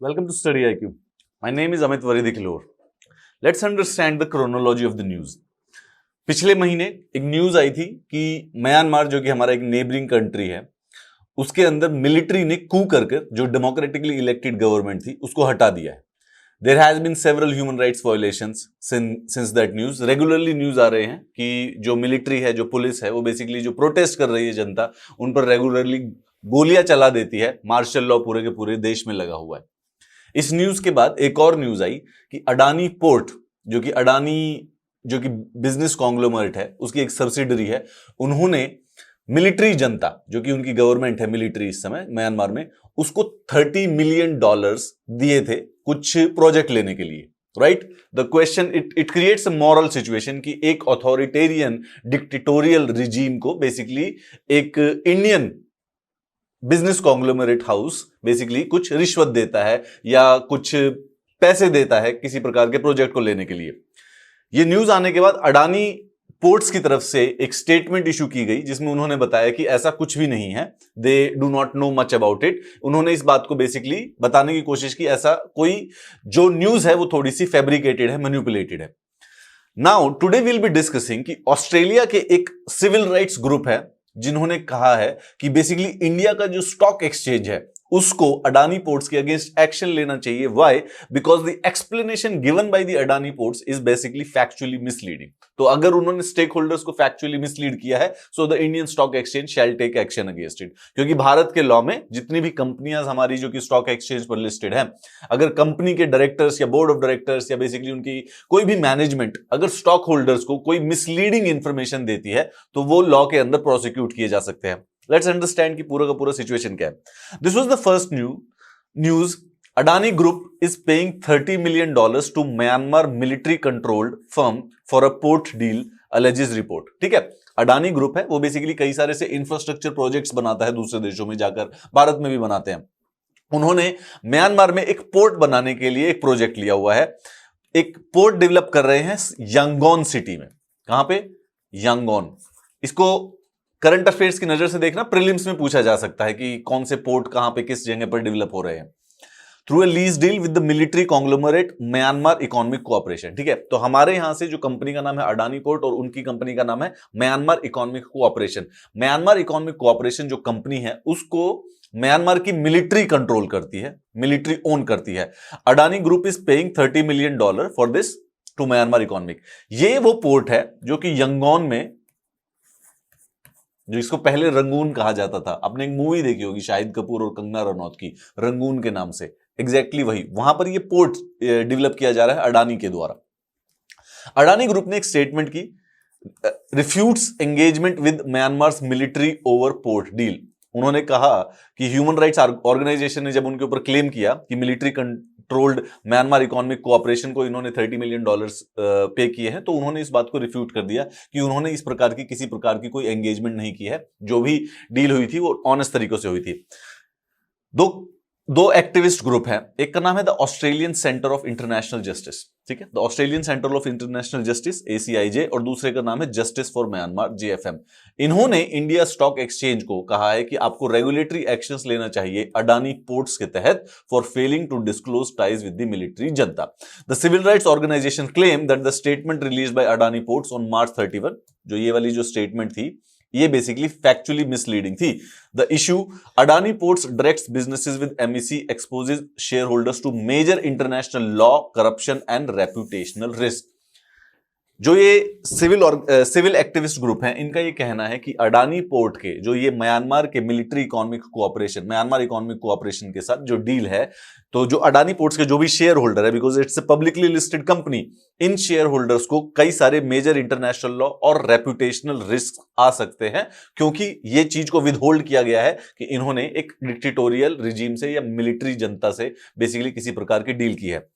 Welcome to Study IQ. My name is Amit Varidikilor. Let's understand the chronology of the news. पिछले महीने एक news आई थी कि Myanmar जो कि हमारा एक नेबरिंग कंट्री है, उसके अंदर मिलिट्री ने कू करके जो डेमोक्रेटिकली इलेक्टेड गवर्नमेंट थी उसको हटा दिया है. There has been several human rights violations since that news. Regularly news आ रहे हैं कि जो मिलिट्री है, जो पुलिस है, वो बेसिकली जो प्रोटेस्ट कर रही है जनता, उन पर रेगुलरली गोलियां चला देती है. मार्शल लॉ पूरे के पूरे देश में लगा हुआ है. इस न्यूज के बाद एक और न्यूज आई कि अडानी पोर्ट, जो कि बिजनेस कॉन्ग्लोमरेट है, उसकी एक सब्सिडरी है, उन्होंने मिलिट्री जनता, जो कि उनकी गवर्नमेंट है मिलिट्री इस समय म्यांमार में, उसको $30 मिलियन दिए थे कुछ प्रोजेक्ट लेने के लिए. Right. The question it creates a moral situation कि एक ऑथोरिटेरियन डिक्टेटोरियल रिजीम को बेसिकली एक Indian business conglomerate house basically कुछ रिश्वत देता है या कुछ पैसे देता है किसी प्रकार के प्रोजेक्ट को लेने के लिए. यह न्यूज आने के बाद अडानी पोर्ट्स की तरफ से एक स्टेटमेंट इशू की गई जिसमें उन्होंने बताया कि ऐसा कुछ भी नहीं है. They do not know much about it. उन्होंने इस बात को बेसिकली बताने की कोशिश की ऐसा कोई जो न्यूज है वो थोड़ी सी फैब्रिकेटेड है, मैनिपुलेटेड है. Now today will be discussing कि ऑस्ट्रेलिया के एक सिविल राइट्स ग्रुप है जिन्होंने कहा है कि बेसिकली इंडिया का जो स्टॉक एक्सचेंज है उसको अडानी पोर्ट्स के अगेंस्ट एक्शन लेना चाहिए. Why? Because the explanation given by the Adani ports is basically factually misleading. तो अगर उन्होंने स्टेक होल्डर्स को फैक्चुअली मिसलीड किया है, so the Indian stock exchange shall take action against it. क्योंकि भारत के लॉ में जितनी भी कंपनियां हमारी जो कि स्टॉक एक्सचेंज पर लिस्टेड है, अगर कंपनी के डायरेक्टर्स या बोर्ड ऑफ डायरेक्टर्स या बेसिकली उनकी कोई भी मैनेजमेंट अगर स्टॉक होल्डर्स को कोई मिसलीडिंग इंफॉर्मेशन देती है तो वो लॉ के अंदर प्रोसिक्यूट किए जा सकते हैं. लेट्स अंडरस्टैंड कि पूरा का पूरा सिचुएशन क्या है. This was the first news. Adani group is paying $30 million to Myanmar military controlled firm for a port deal, alleges report. ठीक है. अडानी ग्रुप है वो बेसिकली कई सारे से इंफ्रास्ट्रक्चर प्रोजेक्ट्स बनाता है दूसरे देशों में जाकर, भारत में भी बनाते हैं. उन्होंने म्यांमार में एक पोर्ट बनाने के लिए एक प्रोजेक्ट लिया हुआ है. एक पोर्ट डेवलप कर रहे हैं यांगोन सिटी में. कहां पे? यांगोन. इसको करंट अफेयर्स की नजर से देखना, प्रीलिम्स में पूछा जा सकता है कि कौन से पोर्ट कहां पे किस जगह पर डेवलप हो रहे हैं. Through a lease deal with the military conglomerate Myanmar economic cooperation. ठीक है. तो हमारे यहां से जो कंपनी का नाम है अडानी पोर्ट और उनकी कंपनी का नाम है Myanmar economic cooperation. Myanmar economic cooperation जो कंपनी है उसको म्यांमार की मिलिट्री कंट्रोल करती है, मिलिट्री ओन करती है. Adani group is paying $30 million for this to Myanmar economic. ये वो पोर्ट है जो कि यंगोन में, जो इसको पहले रंगून कहा जाता था, आपने एक मूवी देखी होगी शाहिद कपूर और कंगना रनौत की, रंगून के नाम से, एग्जैक्टली वही. वहां पर ये पोर्ट डेवलप किया जा रहा है अडानी के द्वारा. अडानी ग्रुप ने एक स्टेटमेंट की, refutes engagement with Myanmar's military over port deal. उन्होंने कहा कि ह्यूमन राइट्स ऑर्गेनाइजेशन ने जब उनके ऊपर क्लेम किया कि military controlled Myanmar economic cooperation को इन्होंने $30 मिलियन पे किए हैं, तो उन्होंने इस बात को रिफ्यूट कर दिया कि उन्होंने इस प्रकार की किसी प्रकार की कोई एंगेजमेंट नहीं की है. जो भी डील हुई थी वो ऑनेस्ट तरीकों से हुई थी. दो एक्टिविस्ट ग्रुप हैं. एक का नाम है the Australian centre of international justice. ठीक है. The Australian centre of international justice, ACIJ, और दूसरे का नाम है जस्टिस फॉर म्यांमार, JFM. इन्होंने इंडिया स्टॉक एक्सचेंज को कहा है कि आपको रेगुलेटरी एक्शंस लेना चाहिए अडानी पोर्ट्स के तहत for failing to disclose ties with the military junta. The civil rights organisation claim that the statement released by Adani ports on March 31, जो ये वाली जो स्टेटमेंट थी ये बेसिकली फैक्चुअली मिसलीडिंग थी. The issue, Adani ports directs businesses with MEC exposes share holders to major international law, corruption and reputational risk. जो ये civil activist group हैं, इनका ये कहना है कि अडानी पोर्ट के जो ये म्यांमार के military economic cooperation, Myanmar economic cooperation के साथ जो डील है, तो जो अडानी पोर्ट्स के जो भी शेयर होल्डर है, because it's a publicly listed company, in share holders को कई सारे मेजर इंटरनेशनल लॉ और रेपुटेशनल रिस्क आ सकते हैं, क्योंकि ये चीज को विदहोल्ड किया गया है कि इन्होंने एक डिक्टेटोरियल रिजीम से या मिलिट्री जनता से बेसिकली किसी प्रकार की डील की है.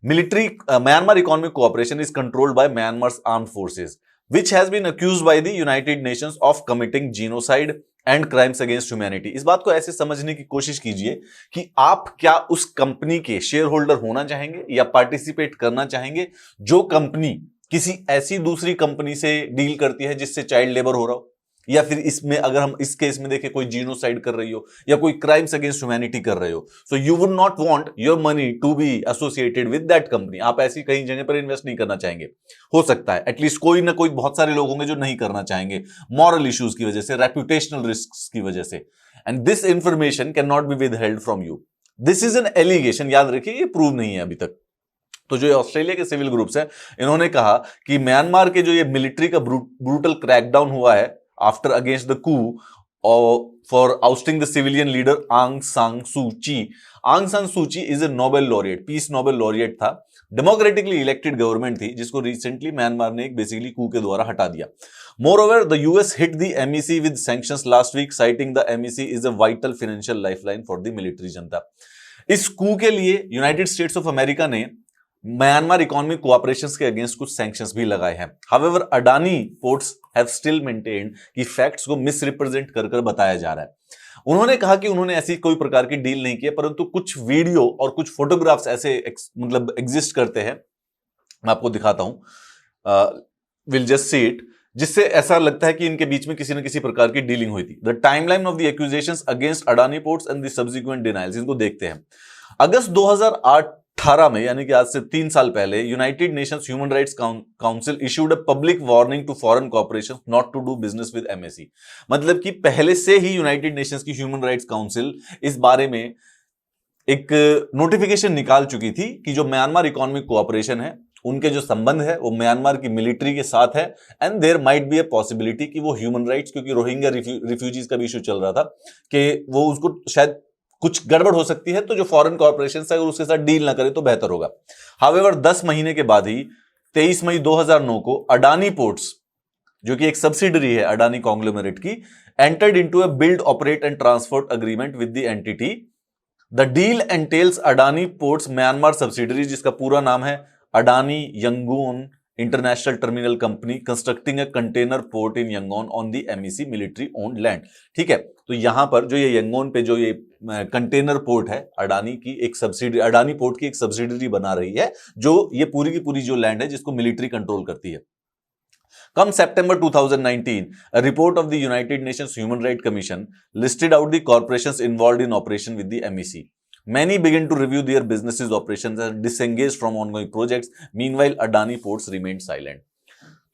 Myanmar Economic Cooperation is controlled by Myanmar's armed forces, which has been accused by the United Nations of committing genocide and crimes against humanity. इस बात को ऐसे समझने की कोशिश कीजिए कि आप क्या उस कंपनी के शेयर होल्डर होना चाहेंगे या पार्टिसिपेट करना चाहेंगे जो कंपनी किसी ऐसी दूसरी कंपनी से डील करती है जिससे चाइल्ड लेबर हो रहा हो, या फिर इसमें अगर हम इस केस में देखें कोई जीनोसाइड कर रही हो या कोई क्राइम्स अगेंस्ट ह्यूमैनिटी कर रहे हो, so you would not want your money to be associated with that company. आप ऐसी कहीं जगह पर इन्वेस्ट नहीं करना चाहेंगे। हो सकता है एटलीस्ट कोई ना कोई, बहुत सारे लोग होंगे जो नहीं करना चाहेंगे मॉरल इश्यूज की वजह से, रेपुटेशनल रिस्क की वजह से, and this information can not be withheld from you. This is an allegation, याद रखिए ये प्रूव नहीं है अभी तक। तो जो ऑस्ट्रेलिया के सिविल ग्रुप्स हैं, इन्होंने कहा कि म्यांमार के जो ये मिलिट्री का ब्रूटल क्रैकडाउन हुआ है after against the coup for ousting the civilian leader Aung San Suu Kyi. Aung San Suu Kyi is a Nobel laureate, peace Nobel laureate था, डेमोक्रेटिकली इलेक्टेड गवर्नमेंट थी जिसको recently Myanmar ने एक basically कू के द्वारा हटा दिया। Moreover, the US hit the MEC with sanctions last week, citing the MEC is a vital financial lifeline for the military जनता। इस कू के लिए यूनाइटेड स्टेट्स ऑफ अमेरिका ने म्यांमार इकोनॉमिक कोऑपरेशंस के अगेंस्ट कुछ सैंक्शंस भी लगाए हैं। However, Adani ports have still maintained कि फैक्ट्स को मिसरिप्रेजेंट कर कर बताया जा रहा है। उन्होंने कहा कि उन्होंने ऐसी कोई प्रकार की डील नहीं की, परंतु कुछ वीडियो और कुछ फोटोग्राफ्स ऐसे मतलब एग्जिस्ट करते हैं, मैं आपको दिखाता हूं, विल जस्ट सी इट, जिससे ऐसा लगता है कि इनके बीच में किसी न किसी प्रकार की डीलिंग हुई थी। The timeline of the accusations against Adani ports and the subsequent denials, इनको देखते हैं। अगस्त 2018 में, यानी कि आज से 3 साल पहले, United Nations Human Rights Council issued a public warning to foreign corporations not to do business with MEC. मतलब कि पहले से ही यूनाइटेड नेशंस की ह्यूमन राइट्स काउंसिल इस बारे में एक नोटिफिकेशन निकाल चुकी थी कि जो म्यांमार इकोनॉमिक कोऑपरेशन है, उनके जो संबंध है वो म्यांमार की मिलिट्री के साथ है, and there might be a possibility कि वो ह्यूमन राइट्स, क्योंकि रोहिंग्या रिफ्यूजीज का भी इशू चल रहा था कि वो उसको शायद कुछ गड़बड़ हो सकती है, तो जो फॉरेन कॉर्पोरेशन है अगर उसके साथ डील ना करे तो बेहतर होगा। हाउएवर, 10 महीने के बाद ही 23 मई 2009 को अडानी पोर्ट्स, जो कि एक सब्सिडरी है अडानी कॉन्ग्लोमरेट की, entered into a build operate and transport agreement with the entity. The deal entails Adani ports Myanmar subsidiary, जिसका पूरा नाम है Adani Yangon international terminal company, constructing a container port in Yangon on the MEC military owned land. ठीक है, तो यहां पर जो ये यंगोन पे जो ये कंटेनर पोर्ट है, अडानी की एक सब्सिडरी, अडानी पोर्ट की एक सब्सिडरी बना रही है, जो ये पूरी की पूरी जो लैंड है जिसको मिलिट्री कंट्रोल करती है। Come September 2019, a report of the United Nations Human Rights Commission listed out the corporations involved in operation with the MEC. Many began to review their businesses operations and disengaged from ongoing projects. Meanwhile, Adani Ports remained silent.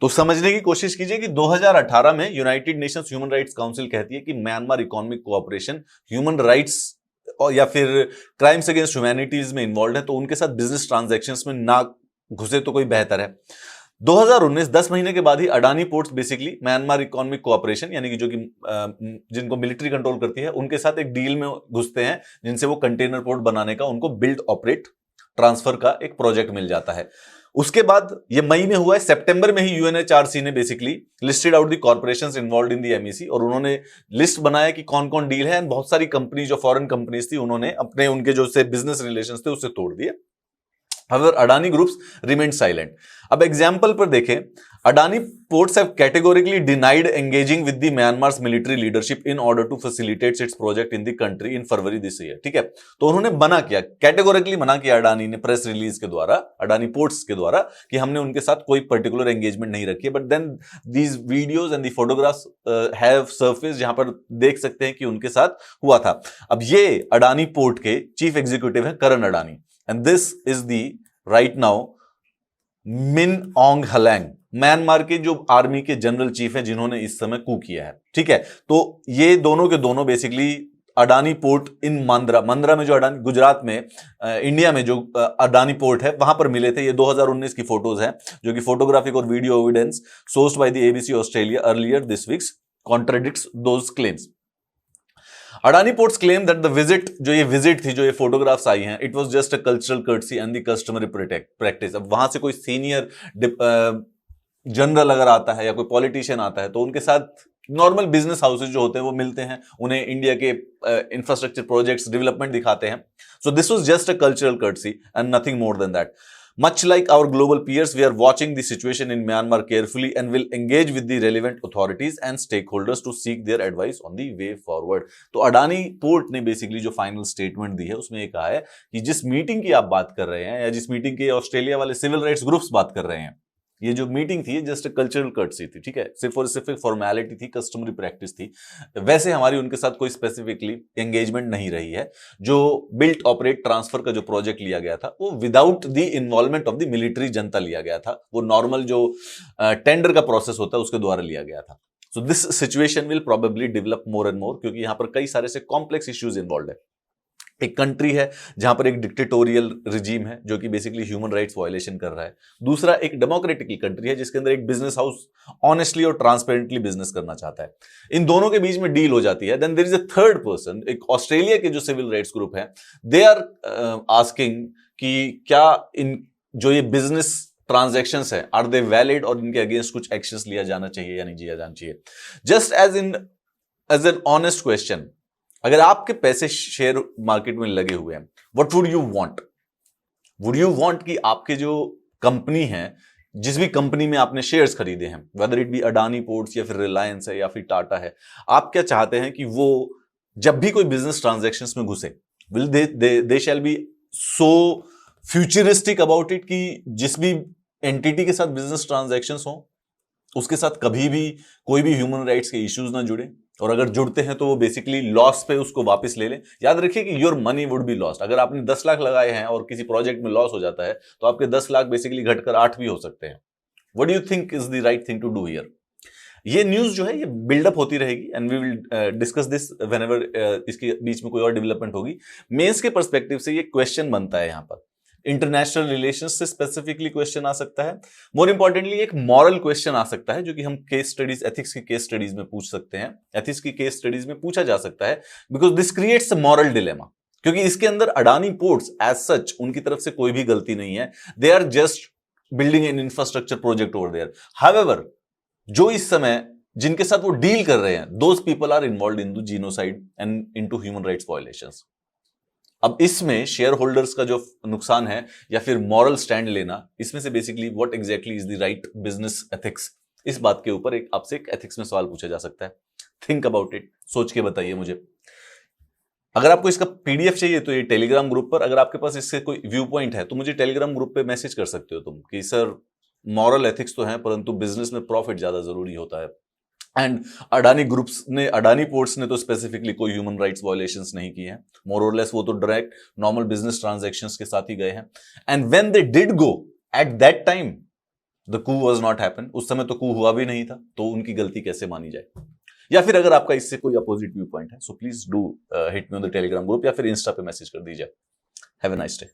तो समझने की कोशिश कीजिए कि 2018 में United Nations Human Rights council कहती है कि Myanmar economic cooperation human rights या फिर क्राइम्स अगेंस्ट ह्यूमैनिटीज में इन्वॉल्व है, तो उनके साथ बिजनेस ट्रांजैक्शंस में ना घुसे तो कोई बेहतर है। 2019, 10 महीने के बाद ही Adani ports basically Myanmar economic cooperation, यानी कि जो कि जिनको मिलिट्री कंट्रोल करती है, उनके साथ एक डील में घुसते हैं जिनसे वो कंटेनर पोर्ट बनाने का उनको बिल्ड ऑपरेट ट्रांसफर का एक प्रोजेक्ट मिल जाता है। उसके बाद ये मई में हुआ है, सितंबर में ही यूएनएचआरसी ने basically listed out the corporations involved in the MEC, और उन्होंने लिस्ट बनाया कि कौन कौन डील है, एंड बहुत सारी कंपनी जो फॉरेन कंपनीज थी उन्होंने अपने उनके जो से बिजनेस रिलेशंस थे उससे तोड़ दिए। However, Adani Groups remained silent. अब एग्जाम्पल पर देखें, Adani ports have categorically denied engaging with the Myanmar's military leadership in order to facilitate its project in the country in February this year. ठीक है, तो उन्होंने मना किया, कैटेगोरिकली मना किया अडानी ने प्रेस रिलीज के द्वारा, अडानी पोर्ट्स के द्वारा, कि हमने उनके साथ कोई पर्टिकुलर एंगेजमेंट नहीं रखी है। But then these videos and the photographs have surface, जहां पर देख सकते हैं कि उनके साथ हुआ था। अब ये अडानी पोर्ट के चीफ एग्जीक्यूटिव है Karan Adani, and this is the right now Min Aung हलैंग, Myanmar के जो आर्मी के जनरल चीफ हैं जिन्होंने इस समय कू किया है। ठीक है, तो ये दोनों के दोनों बेसिकली अडानी पोर्ट इन मंद्रा में जो अडानी, गुजरात में इंडिया में जो अडानी पोर्ट है वहां पर मिले थे। ये 2019 की फोटोज हैं, जो कि फोटोग्राफिक और video evidence sourced by the ABC Australia earlier this week contradicts those claims. Adani ports claim that the visit, जो ये विजिट थी, जो ये फोटोग्राफ्स आई हैं, it was just a cultural courtesy and the customary practice. अब वहां से कोई सीनियर जनरल अगर आता है या कोई पॉलिटिशियन आता है, तो उनके साथ नॉर्मल बिजनेस हाउसेज जो होते हैं वो मिलते हैं, उन्हें इंडिया के इंफ्रास्ट्रक्चर प्रोजेक्ट्स डेवलपमेंट दिखाते हैं। So this was just a cultural courtesy and nothing more than that. Much like our global peers, we are watching the situation in Myanmar carefully and will engage with the relevant authorities and stakeholders to seek their advice on the way forward. तो Adani port ने basically जो final statement दी है उसमें ये कहा है कि जिस मीटिंग की आप बात कर रहे हैं या जिस मीटिंग के ऑस्ट्रेलिया वाले सिविल राइट्स ग्रुप्स बात कर रहे हैं, ये जो मीटिंग थी जस्ट कल्चरल कर्टसी थी, ठीक है, सिर्फ और सिर्फ एक फॉर्मेलिटी थी, कस्टमरी प्रैक्टिस थी। वैसे हमारी उनके साथ कोई स्पेसिफिकली एंगेजमेंट नहीं रही है। जो बिल्ट ऑपरेट ट्रांसफर का जो प्रोजेक्ट लिया गया था वो without the involvement of the military जनता लिया गया था, वो नॉर्मल जो टेंडर का प्रोसेस होता है उसके द्वारा लिया गया था। So this situation will probably develop more and more, क्योंकि यहां पर कई सारे से कॉम्प्लेक्स इश्यूज इन्वॉल्व है। एक कंट्री है जहां पर एक डिक्टेटोरियल रिजीम है जो कि बेसिकली ह्यूमन राइट्स वायलेशन कर रहा है। दूसरा एक डेमोक्रेटिक कंट्री है जिसके अंदर एक बिजनेस हाउस ऑनेस्टली और ट्रांसपेरेंटली बिजनेस करना चाहता है। इन दोनों के बीच में डील हो जाती है। Then there is a third person, एक ऑस्ट्रेलिया के जो सिविल राइट्स ग्रुप है, दे आर आस्किंग कि क्या इन जो ये बिजनेस ट्रांजैक्शंस है आर दे वैलिड और इनके अगेंस्ट कुछ एक्शंस लिया जाना चाहिए या नहीं लिया जाना चाहिए। Just as an honest question, अगर आपके पैसे शेयर मार्केट में लगे हुए हैं, what would you want? Would you want कि आपके जो कंपनी है, जिस भी कंपनी में आपने शेयर्स खरीदे हैं, whether it be Adani ports या फिर रिलायंस है या फिर टाटा है, आप क्या चाहते हैं कि वो जब भी कोई बिजनेस ट्रांजैक्शंस में घुसे, will they shall be so futuristic about it कि जिस भी एंटिटी के साथ बिजनेस ट्रांजैक्शंस हो उसके साथ कभी भी कोई भी ह्यूमन राइट्स के इश्यूज ना जुड़े, और अगर जुड़ते हैं तो वो बेसिकली लॉस पे उसको वापस ले लें। याद रखिए कि your money would be lost. अगर आपने 10 लाख लगाए हैं और किसी प्रोजेक्ट में लॉस हो जाता है तो आपके 10 लाख बेसिकली घटकर 8 भी हो सकते हैं। What do you think is the right thing to do here? ये न्यूज जो है ये बिल्डअप होती रहेगी and we will discuss this whenever इसके बीच में कोई और डेवलपमेंट होगी। मेंस के पर्सपेक्टिव से ये क्वेश्चन बनता है, यहां पर इंटरनेशनल रिलेशंस से स्पेसिफिकली क्वेश्चन आ सकता है। मोर इंपॉर्टेंटली एक मॉरल क्वेश्चन आ सकता है जो कि हम केस स्टडीज, एथिक्स की केस स्टडीज में पूछ सकते हैं। एथिक्स की केस स्टडीज में पूछा जा सकता है because this creates a moral dilemma, क्योंकि इसके अंदर अडानी पोर्ट्स एज सच उनकी तरफ से कोई भी गलती नहीं है। They are just building an infrastructure project over there. However, जो इस समय जिनके साथ वो डील कर रहे हैं, those people are involve in to genocide and into human rights violations. अब इसमें शेयर होल्डर्स का जो नुकसान है या फिर मॉरल स्टैंड लेना, इसमें से basically what exactly is the right business ethics, इस बात के ऊपर एक आपसे एक एथिक्स में सवाल पूछा जा सकता है। थिंक अबाउट इट, सोच के बताइए मुझे। अगर आपको इसका पीडीएफ चाहिए तो ये टेलीग्राम ग्रुप पर, अगर आपके पास इससे कोई व्यू पॉइंट है तो मुझे टेलीग्राम ग्रुप पे मैसेज कर सकते हो तुम कि सर मॉरल एथिक्स तो है परंतु बिजनेस में प्रॉफिट ज्यादा जरूरी होता है। एंड अडानी ग्रुप्स ने, अडानी पोर्ट्स ने तो स्पेसिफिकली कोई ह्यूमन राइट्स वायलेशंस नहीं की हैं। मोर और लेस वो तो डायरेक्ट नॉर्मल बिजनेस ट्रांजैक्शंस के साथ ही गए हैं। And when they did go at that time the coup was not happen. उस समय तो कू हुआ भी नहीं था, तो उनकी गलती कैसे मानी जाए? या फिर अगर आपका इससे कोई अपोजिट व्यू पॉइंट है so please do hit me on the Telegram group या फिर इंस्टा पे मैसेज कर दीजिए। Have a nice day.